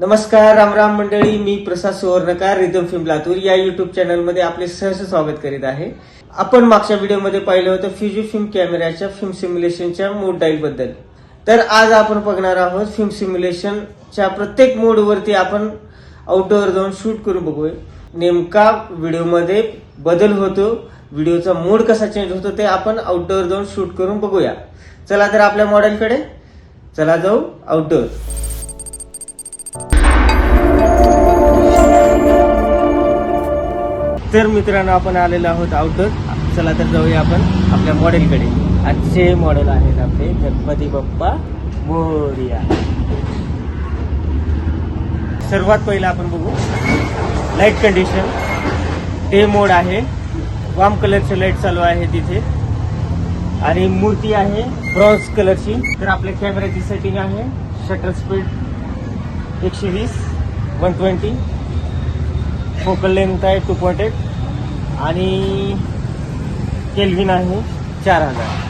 नमस्कार राम राम मंडळी, मी प्रसाद Suvarnakar rhythm film Latur या युट्यूब चॅनलमध्ये आपले सहर्ष स्वागत करीत आहे. आपण मागच्या व्हिडिओमध्ये पाहिलं होतं फ्युजी फिल्म कॅमेऱ्याच्या फिल्म सिम्युलेशनच्या मोड डाईल बद्दल. तर आज आपण बघणार आहोत फिल्म सिम्युलेशनच्या प्रत्येक मोड वरती आपण आउटडोअर जाऊन शूट करून बघूया. नेमका व्हिडिओमध्ये बदल होतो, व्हिडिओचा मोड कसा चेंज होतो ते आपण आउटडोअर जाऊन शूट करून बघूया. चला तर आपल्या मॉडेलकडे चला जाऊ आउटडोअर. तर मित्रांनो, आपण आलेलो आहोत आउटडोअर. चला तर जाऊया आपण आपल्या मॉडेलकडे. आजचे मॉडेल आहेत आपले गणपती बाप्पा मोरया. सर्वात पहिला आपण बघू लाईट कंडिशन. डे मोड आहे, वार्म कलरचे लाईट चालू आहे तिथे आणि मूर्ती आहे ब्रॉन्झ कलरची. तर आपल्या कॅमेऱ्याची सेटिंग आहे शटर स्पीड 120, 120, फोकल लेंथ आहे 2.8 आणि केल्विन आहे 4000.